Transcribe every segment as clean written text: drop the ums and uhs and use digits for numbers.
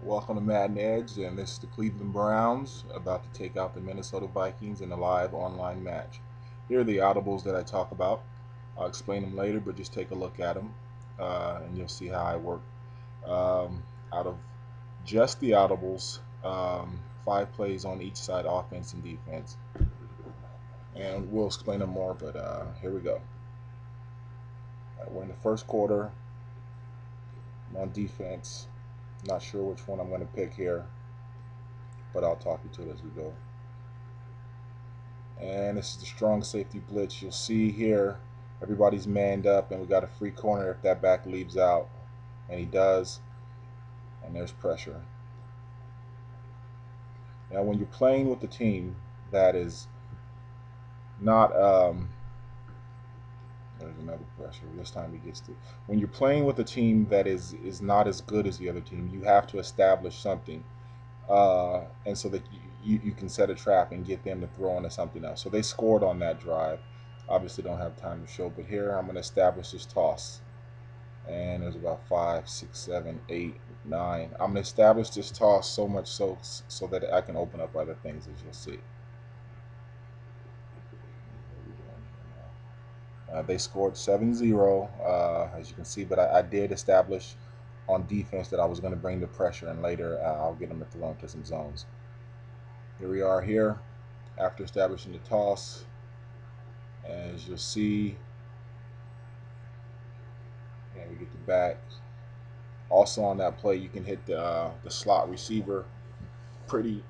Welcome to Maddenedge, and this is the Cleveland Browns about to take out the Minnesota Vikings in a live online match. Here are the audibles that I talk about. I'll explain them later, but just take a look at them, and you'll see how I work. Out of just the audibles, 5 plays on each side, offense and defense, and we'll explain them more. But here we go. We're in the first quarter. I'm on defense. Not sure which one I'm going to pick here, but I'll talk you to it as we go. And this is the strong safety blitz. You'll see here everybody's manned up, and we got a free corner if that back leaves out, and he does, and there's pressure. Now when you're playing with a team that is not there's another pressure. This time he gets to. When you're playing with a team that is not as good as the other team, you have to establish something, and so that you can set a trap and get them to throw into something else. So they scored on that drive. Obviously don't have time to show, but here I'm going to establish this toss. And there's about 5, 6, 7, 8, 9. I'm going to establish this toss so much so that I can open up other things, as you'll see. They scored 7-0, as you can see, but I did establish on defense that I was going to bring the pressure, and later I'll get them to throw into some zones. Here we are here after establishing the toss. As you'll see, and we get the back. Also on that play, you can hit the slot receiver pretty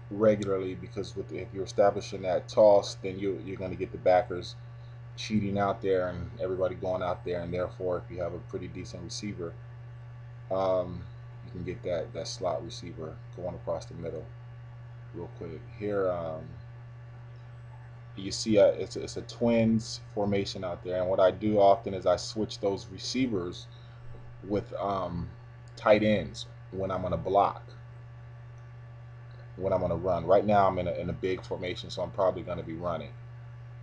regularly, because if you're establishing that toss, then you're going to get the backers cheating out there and everybody going out there, and therefore if you have a pretty decent receiver, you can get that slot receiver going across the middle real quick. Here you see it's a twins formation out there, and what I do often is I switch those receivers with tight ends when I'm going to block, when I'm going to run. Right now I'm in a big formation, so I'm probably going to be running.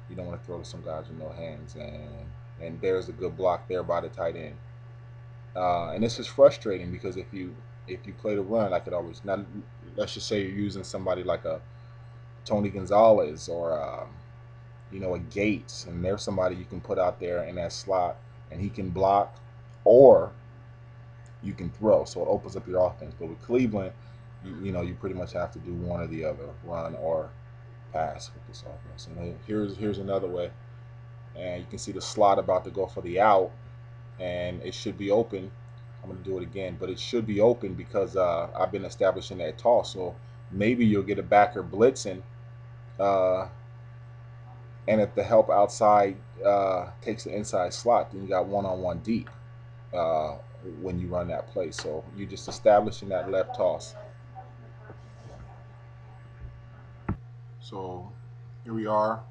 You don't want to throw to some guys with no hands, and there's a good block there by the tight end. And this is frustrating because if you play the run, I could always, now let's just say you're using somebody like a Tony Gonzalez or a Gates, and there's somebody you can put out there in that slot, and he can block, or you can throw, so it opens up your offense. But with Cleveland, you pretty much have to do one or the other, run or pass with this offense. And here's another way, and you can see the slot about to go for the out, and it should be open. I'm going to do it again, but it should be open because I've been establishing that toss. So maybe you'll get a backer blitzing, and if the help outside takes the inside slot, then you got one-on-one deep when you run that play. So you're just establishing that left toss. So here we are,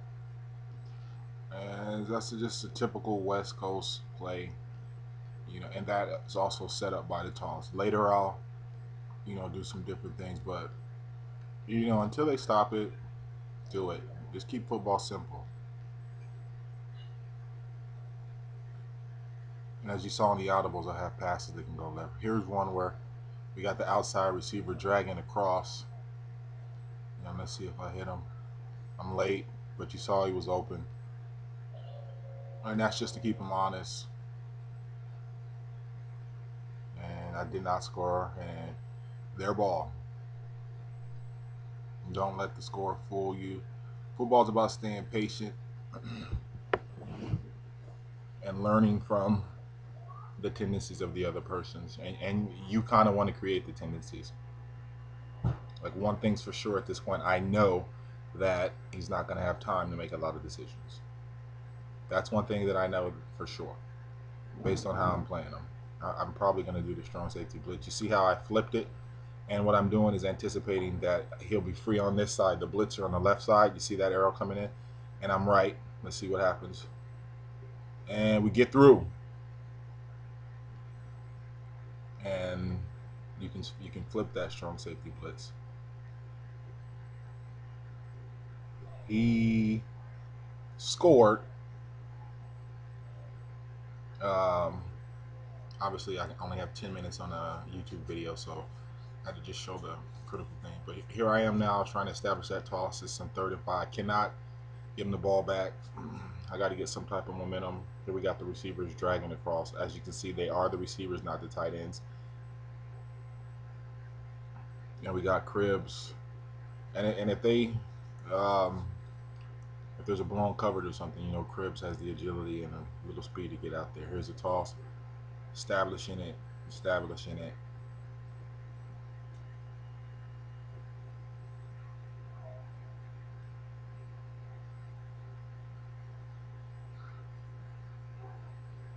and that's just a typical West Coast play, and that is also set up by the toss. Later I'll, do some different things, but until they stop it, do it. Just keep football simple. And as you saw in the audibles, I have passes that can go left. Here's one where we got the outside receiver dragging across. Let's see if I hit him. I'm late, but you saw he was open. And that's just to keep him honest. And I did not score, and their ball. Don't let the score fool you. Football's about staying patient and learning from the tendencies of the other persons, and you kind of want to create the tendencies. Like, one thing's for sure at this point, I know that he's not going to have time to make a lot of decisions. That's one thing that I know for sure, based on how I'm playing him. I'm probably going to do the strong safety blitz. You see how I flipped it? And what I'm doing is anticipating that he'll be free on this side, the blitzer on the left side. You see that arrow coming in? And I'm right. Let's see what happens. And we get through. And you can flip that strong safety blitz. He scored. Obviously, I only have 10 minutes on a YouTube video, so I had to just show the critical thing. But here I am now trying to establish that toss. It's some 3rd and 5. Cannot give him the ball back. I got to get some type of momentum. Here we got the receivers dragging across. As you can see, they are the receivers, not the tight ends. And we got Cribs. And if they, if there's a blown coverage or something, you know, Cribs has the agility and a little speed to get out there. Here's a toss, establishing it, establishing it.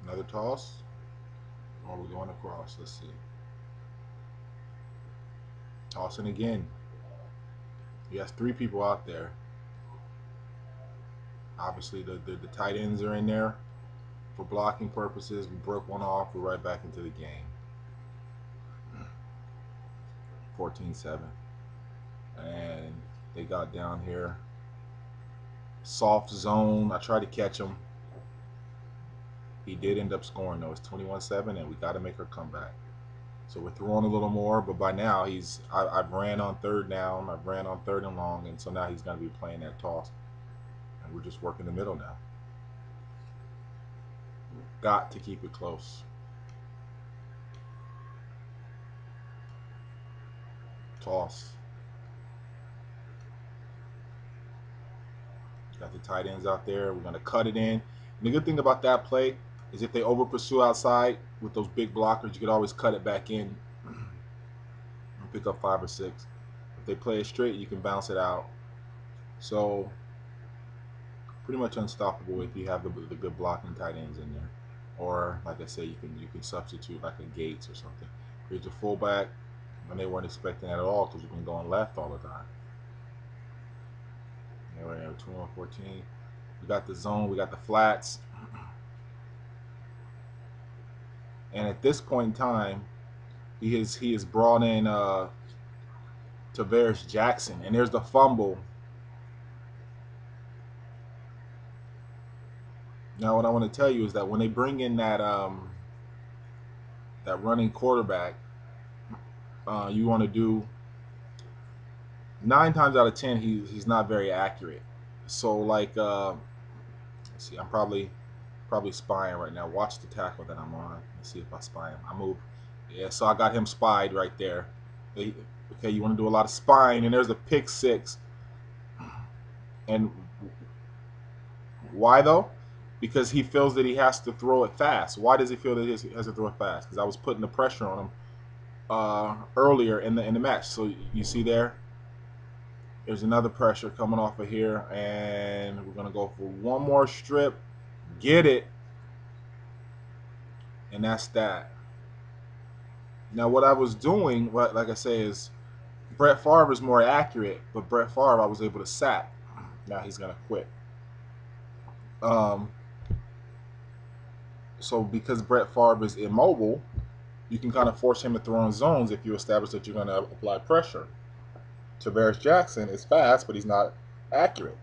Another toss. Or we're going across. Let's see. Tossing again. He has 3 people out there. Obviously, the tight ends are in there for blocking purposes. We broke one off. We're right back into the game. 14-7. And they got down here. Soft zone. I tried to catch him. He did end up scoring, though. It's 21-7, and we got to make our comeback. So we're throwing a little more, but by now I've ran on 3rd down, I've ran on 3rd and long, and so now he's going to be playing that toss. And we're just working the middle now. Got to keep it close. Toss. Got the tight ends out there. We're going to cut it in. And the good thing about that play is if they over pursue outside with those big blockers, you could always cut it back in and pick up 5 or 6. If they play it straight, you can bounce it out. So pretty much unstoppable if you have the good blocking tight ends in there. Or like I said, you can substitute like a Gates or something. Here's the fullback, and they weren't expecting that at all because we've been going left all the time. There we go, 21-14. We got the zone, we got the flats. And at this point in time, he has brought in Tavares Jackson, and there's the fumble. Now, what I want to tell you is that when they bring in that that running quarterback, you want to do 9 times out of 10 he's not very accurate. So like, let's see, I'm probably spying right now. Watch the tackle that I'm on. Let's see if I spy him. I move. Yeah, so I got him spied right there. Okay, you want to do a lot of spying, and there's a pick 6. And why though? Because he feels that he has to throw it fast. Why does he feel that he has to throw it fast? Because I was putting the pressure on him earlier in the match. So you see there's another pressure coming off of here, and we're gonna go for one more strip. Get it. And that's that. Now what I was doing, like I say, is Brett Favre is more accurate, but Brett Favre I was able to sack. Now he's gonna quit. So because Brett Favre is immobile, you can kind of force him to throw in zones if you establish that you're going to apply pressure. Tavares Jackson is fast, but he's not accurate.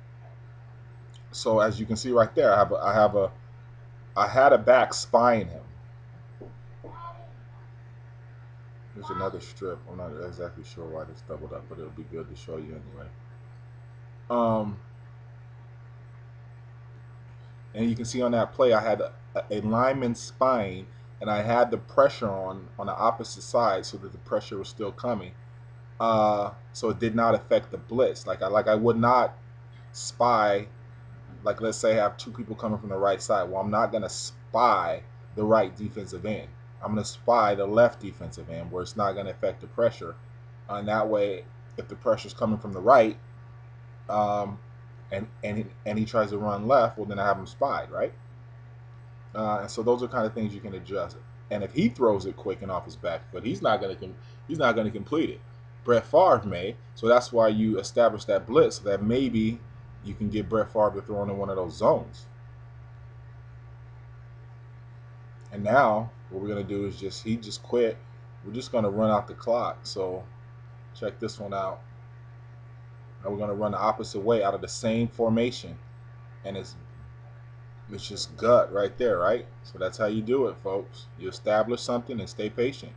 So as you can see right there, I had a back spying him. There's another strip. I'm not exactly sure why this doubled up, but it'll be good to show you anyway. And you can see on that play, I had a lineman spying, and I had the pressure on the opposite side so that the pressure was still coming. So it did not affect the blitz. Like I would not spy. Like let's say I have 2 people coming from the right side. Well, I'm not gonna spy the right defensive end. I'm gonna spy the left defensive end where it's not gonna affect the pressure. And that way, if the pressure's coming from the right, and he tries to run left, well then I have him spied, right? And so those are kind of things you can adjust. And if he throws it quick and off his back, but he's not going to complete it. Brett Favre may, so that's why you establish that blitz, so that maybe you can get Brett Favre to throw in one of those zones. And now what we're going to do is he just quit. We're just going to run out the clock. So check this one out. And we're going to run the opposite way out of the same formation. And it's just gut right there, right? So that's how you do it, folks. You establish something and stay patient.